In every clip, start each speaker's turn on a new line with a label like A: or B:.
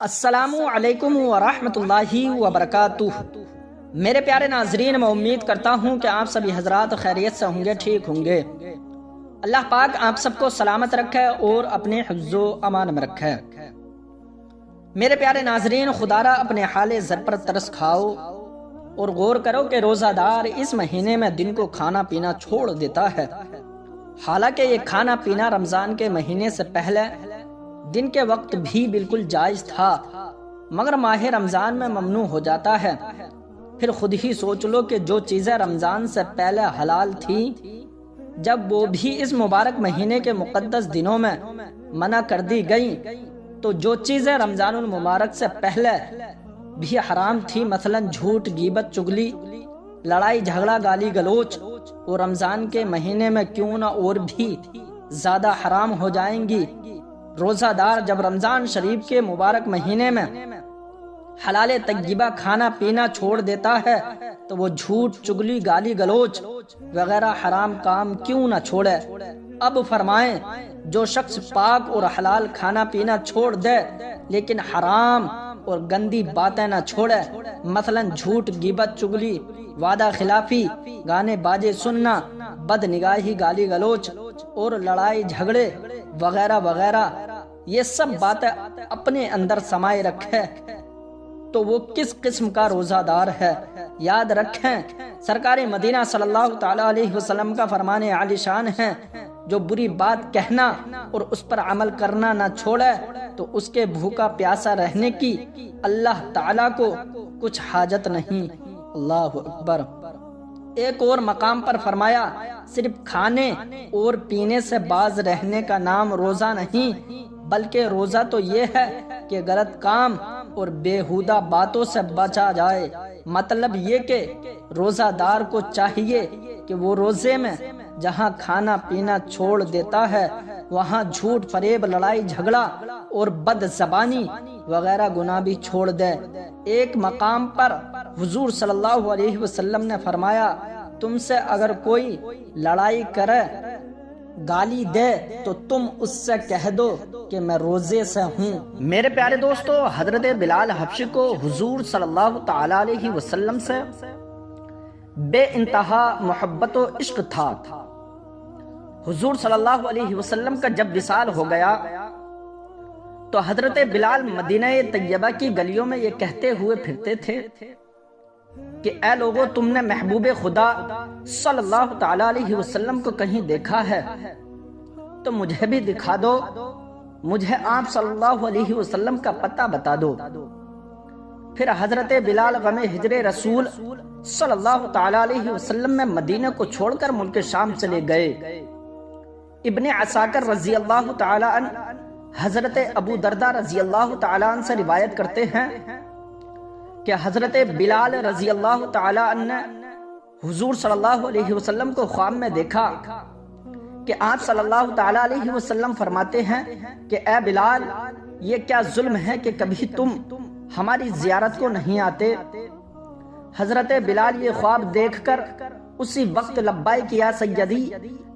A: السلام علیکم ورحمۃ اللہ وبرکاتہ۔ میرے پیارے ناظرین، میں امید کرتا ہوں کہ آپ سبھی حضرات خیریت سے ہوں گے، ٹھیک ہوں گے۔ اللہ پاک آپ سب کو سلامت رکھے اور اپنے حفظ و امان میں رکھے۔ میرے پیارے ناظرین، خدا را اپنے حال زر پر ترس کھاؤ اور غور کرو کہ روزہ دار اس مہینے میں دن کو کھانا پینا چھوڑ دیتا ہے، حالانکہ یہ کھانا پینا رمضان کے مہینے سے پہلے دن کے وقت بھی بالکل جائز تھا، مگر ماہ رمضان میں ممنوع ہو جاتا ہے۔ پھر خود ہی سوچ لو کہ جو چیزیں رمضان سے پہلے حلال تھیں، جب وہ بھی اس مبارک مہینے کے مقدس دنوں میں منع کر دی گئیں، تو جو چیزیں رمضان المبارک سے پہلے بھی حرام تھی، مثلا جھوٹ، غیبت، چغلی، لڑائی جھگڑا، گالی گلوچ، اور رمضان کے مہینے میں کیوں نہ اور بھی زیادہ حرام ہو جائیں گی۔ روزہ دار جب رمضان شریف کے مبارک مہینے میں حلال طیبہ کھانا پینا چھوڑ دیتا ہے، تو وہ جھوٹ، چغلی، گالی گلوچ وغیرہ حرام کام کیوں نہ چھوڑے۔ اب فرمائیں، جو شخص پاک اور حلال کھانا پینا چھوڑ دے لیکن حرام اور گندی باتیں نہ چھوڑے، مثلا جھوٹ، غیبت، چغلی، وعدہ خلافی، گانے باجے سننا، بد نگاہی، گالی گلوچ اور لڑائی جھگڑے وغیرہ وغیرہ، یہ سب باتیں اپنے اندر سمائے رکھے، تو وہ کس قسم کا روزہ دار ہے؟ یاد رکھیں، سرکار مدینہ صلی اللہ تعالی علیہ وسلم کا فرمان عالی شان ہے، جو بری بات کہنا اور اس پر عمل کرنا نہ چھوڑے تو اس کے بھوکا پیاسا رہنے کی اللہ تعالی کو کچھ حاجت نہیں۔ اللہ اکبر۔ ایک اور مقام پر فرمایا، صرف کھانے اور پینے سے باز رہنے کا نام روزہ نہیں، بلکہ روزہ تو یہ ہے کہ غلط کام اور بیہودہ باتوں سے بچا جائے۔ مطلب یہ کہ روزہ دار کو چاہیے کہ وہ روزے میں جہاں کھانا پینا چھوڑ دیتا ہے، وہاں جھوٹ، فریب، لڑائی جھگڑا اور بد زبانی وغیرہ گناہ بھی چھوڑ دے۔ ایک مقام پر حضور صلی اللہ علیہ وسلم نے فرمایا، تم سے اگر کوئی لڑائی کرے، گالی دے، تو تم اس سے کہہ دو کہ میں روزے سے ہوں۔ میرے پیارے دوستو، حضرت بلال حبشی کو حضور صلی اللہ تعالی علیہ وسلم سے بے انتہا محبت و عشق تھا۔ حضور صلی اللہ علیہ وسلم کا جب وصال ہو گیا تو حضرت بلال مدینہ طیبہ کی گلیوں میں یہ کہتے ہوئے پھرتے تھے کہ اے لوگو، تم نے محبوب خدا صلی اللہ تعالی علیہ وسلم کو کہیں دیکھا ہے تو مجھے بھی دکھا دو، مجھے آپ صلی اللہ علیہ وسلم کا پتہ بتا دو۔ پھر حضرت بلال غم ہجر رسول صلی اللہ تعالی علیہ وسلم میں مدینہ کو چھوڑ کر ملک شام چلے گئے۔ ابن عساکر رضی اللہ تعالی عنہ حضرت ابو دردہ رضی اللہ تعالی عنہ سے روایت کرتے ہیں کہ حضرت بلال رضی اللہ تعالی عنہ نے حضور صلی اللہ علیہ وسلم کو خواب میں دیکھا کہ آپ صلی اللہ تعالی علیہ وسلم فرماتے ہیں کہ اے بلال، یہ کیا ظلم ہے کہ کبھی تم ہماری زیارت کو نہیں آتے؟ حضرت بلال یہ خواب دیکھ کر اسی وقت لبیک یا سیدی،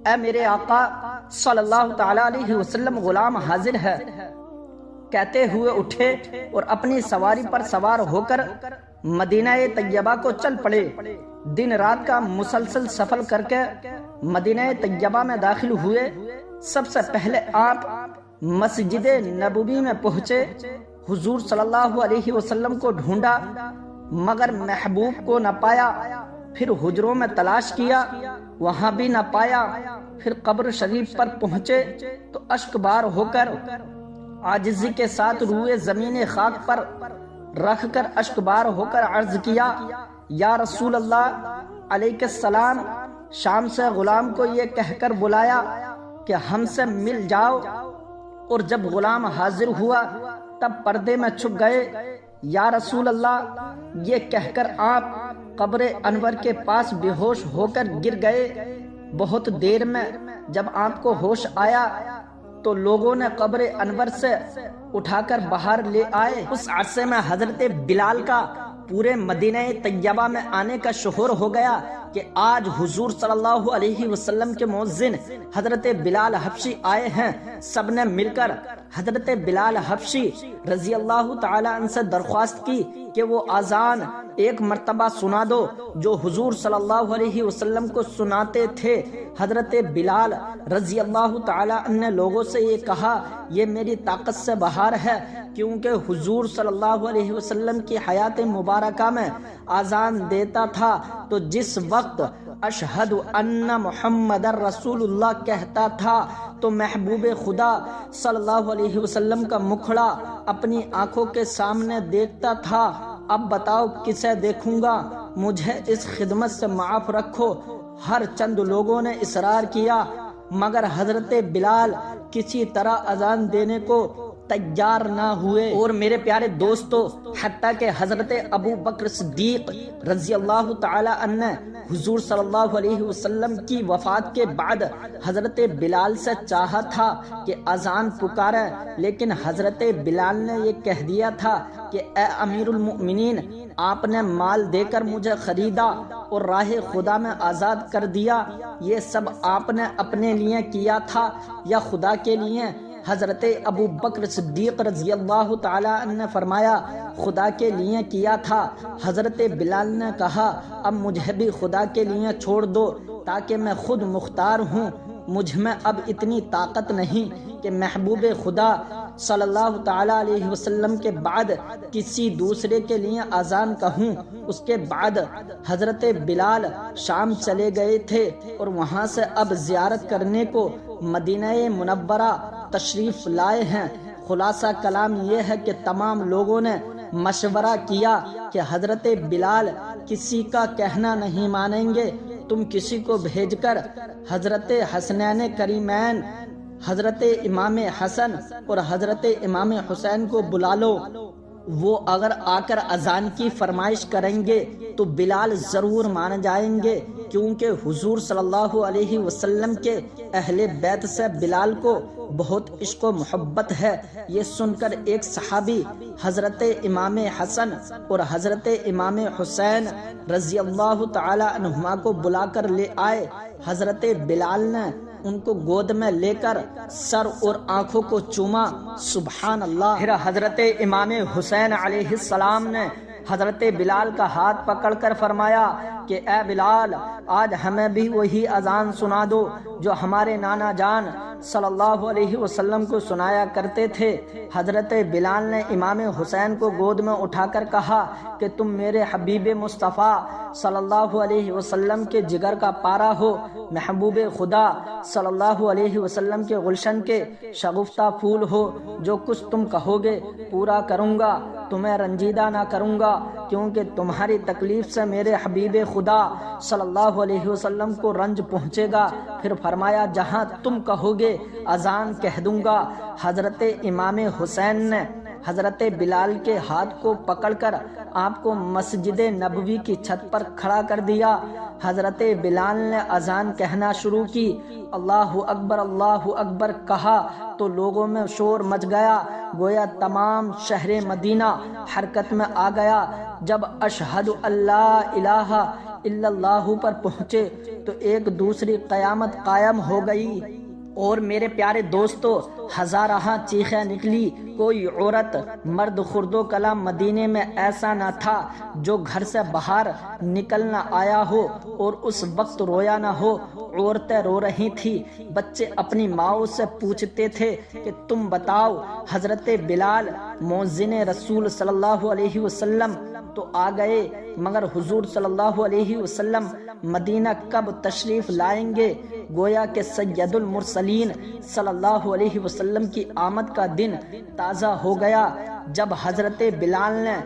A: اے میرے آقا صلی اللہ تعالی علیہ وسلم، غلام حاضر ہے، کہتے ہوئے اٹھے اور اپنی سواری پر سوار ہو کر مدینہ طیبہ کو چل پڑے۔ دن رات کا مسلسل سفر کر کے مدینہ طیبہ میں داخل ہوئے۔ سب سے پہلے آپ مسجد نبوی میں پہنچے، حضور صلی اللہ علیہ وسلم کو ڈھونڈا مگر محبوب کو نہ پایا۔ پھر حجروں میں تلاش کیا، وہاں بھی نہ پایا۔ پھر قبر شریف پر پہنچے تو اشک بار ہو کر عاجزی کے ساتھ روئے زمین خاک پر رکھ کر اشک بار ہو کر عرض کیا، یا رسول اللہ علیہ السلام، شام سے غلام کو یہ کہہ کر بلایا کہ ہم سے مل جاؤ، اور جب غلام حاضر ہوا تب پردے میں چھپ گئے۔ یا رسول اللہ، یہ کہہ کر آپ قبر انور کے پاس بے ہوش ہو کر گر گئے۔ بہت دیر میں جب آپ کو ہوش آیا تو لوگوں نے قبر انور سے اٹھا کر باہر لے آئے۔ اس عرصے میں حضرت بلال کا پورے مدینہ طیبہ میں آنے کا شہور ہو گیا کہ آج حضور صلی اللہ علیہ وسلم کے مؤذن حضرت بلال حبشی آئے ہیں۔ سب نے مل کر حضرت بلال حبشی رضی اللہ تعالی عنہ سے درخواست کی کہ وہ اذان ایک مرتبہ سنا دو جو حضور صلی اللہ علیہ وسلم کو سناتے تھے۔ حضرت بلال رضی اللہ تعالی عنہ نے لوگوں سے یہ کہا، یہ میری طاقت سے باہر ہے، کیونکہ حضور صلی اللہ علیہ وسلم کی حیات مبارکہ میں اذان دیتا تھا تو جس وقت اشہد ان محمد رسول اللہ کہتا تھا تو محبوب خدا صلی اللہ علیہ وسلم کا مکھڑا اپنی آنکھوں کے سامنے دیکھتا تھا۔ اب بتاؤ کسے دیکھوں گا، مجھے اس خدمت سے معاف رکھو۔ ہر چند لوگوں نے اصرار کیا مگر حضرت بلال کسی طرح اذان دینے کو تیار نہ ہوئے۔ اور میرے پیارے دوستو، حتیٰ کہ حضرت ابو بکر صدیق رضی اللہ تعالی عنہ حضور صلی اللہ علیہ وسلم کی وفات کے بعد حضرت بلال سے چاہا تھا کہ اذان پکارے، لیکن حضرت بلال نے یہ کہہ دیا تھا کہ اے امیر المؤمنین، آپ نے مال دے کر مجھے خریدا اور راہ خدا میں آزاد کر دیا، یہ سب آپ نے اپنے لیے کیا تھا یا خدا کے لیے؟ حضرت ابو بکر صدیق رضی اللہ تعالی عنہ نے فرمایا، خدا کے لیے کیا تھا۔ حضرت بلال نے کہا، اب مجھے بھی خدا کے لیے چھوڑ دو تاکہ میں خود مختار ہوں، مجھ میں اب اتنی طاقت نہیں کہ محبوب خدا صلی اللہ تعالی علیہ وسلم کے بعد کسی دوسرے کے لیے اذان کہوں۔ اس کے بعد حضرت بلال شام چلے گئے تھے اور وہاں سے اب زیارت کرنے کو مدینہ منورہ تشریف لائے ہیں۔ خلاصہ کلام یہ ہے کہ تمام لوگوں نے مشورہ کیا کہ حضرت بلال کسی کا کہنا نہیں مانیں گے، تم کسی کو بھیج کر حضرت حسنین کریمین حضرت امام حسن اور حضرت امام حسین کو بلا لو، وہ اگر آ کر اذان کی فرمائش کریں گے تو بلال ضرور مان جائیں گے، کیونکہ حضور صلی اللہ علیہ وسلم کے اہل بیت سے بلال کو بہت عشق و محبت ہے۔ یہ سن کر ایک صحابی حضرت امام حسن اور حضرت امام حسین رضی اللہ تعالی عنہما کو بلا کر لے آئے۔ حضرت بلال نے ان کو گود میں لے کر سر اور آنکھوں کو چوما، سبحان اللہ۔ پھر حضرت امام حسین علیہ السلام نے حضرت بلال کا ہاتھ پکڑ کر فرمایا کہ اے بلال، آج ہمیں بھی وہی اذان سنا دو جو ہمارے نانا جان صلی اللہ علیہ وسلم کو سنایا کرتے تھے۔ حضرت بلال نے امام حسین کو گود میں اٹھا کر کہا کہ تم میرے حبیب مصطفیٰ صلی اللہ علیہ وسلم کے جگر کا پارا ہو، محبوب خدا صلی اللہ علیہ وسلم کے گلشن کے شگفتہ پھول ہو، جو کچھ تم کہو گے پورا کروں گا، تمہیں رنجیدہ نہ کروں گا، کیونکہ تمہاری تکلیف سے میرے حبیب خدا صلی اللہ علیہ وسلم کو رنج پہنچے گا۔ پھر فرمایا جہاں تم کہو گے اذان کہہ دوں گا۔ حضرت امام حسین نے حضرت بلال کے ہاتھ کو پکڑ کر آپ کو مسجد نبوی کی چھت پر کھڑا کر دیا۔ حضرت بلال نے اذان کہنا شروع کی، اللہ اکبر کہا تو لوگوں میں شور مچ گیا، گویا تمام شہر مدینہ حرکت میں آ گیا۔ جب اشہد اللہ الہ الا اللہ پر پہنچے تو ایک دوسری قیامت قائم ہو گئی۔ اور میرے پیارے دوستو، ہزارہ چیخیں نکلی، کوئی عورت مرد خرد و کلام مدینے میں ایسا نہ تھا جو گھر سے باہر نکل نہ آیا ہو اور اس وقت رویا نہ ہو۔ عورتیں رو رہی تھی، بچے اپنی ماؤں سے پوچھتے تھے کہ تم بتاؤ حضرت بلال مؤذن رسول صلی اللہ علیہ وسلم تو آ گئے، مگر حضور صلی اللہ علیہ وسلم مدینہ کب تشریف لائیں گے؟ گویا کہ سید المرسلین صلی اللہ علیہ وسلم کی آمد کا دن تازہ ہو گیا۔ جب حضرت بلال نے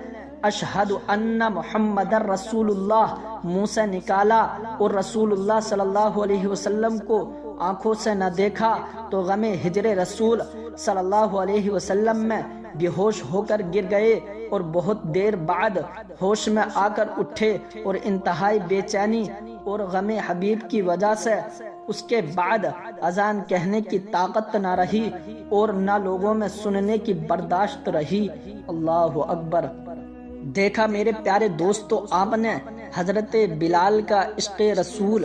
A: اشہد ان محمد رسول اللہ منہ سے نکالا اور رسول اللہ صلی اللہ علیہ وسلم کو آنکھوں سے نہ دیکھا تو غم ہجر رسول صلی اللہ علیہ وسلم میں بے ہوش ہو کر گر گئے اور بہت دیر بعد ہوش میں آ کر اٹھے اور انتہائی بے چینی اور غم حبیب کی وجہ سے اس کے بعد اذان کہنے کی طاقت نہ رہی اور نہ لوگوں میں سننے کی برداشت رہی۔ اللہ اکبر۔ دیکھا میرے پیارے دوستو، آپ نے حضرت بلال کا عشق رسول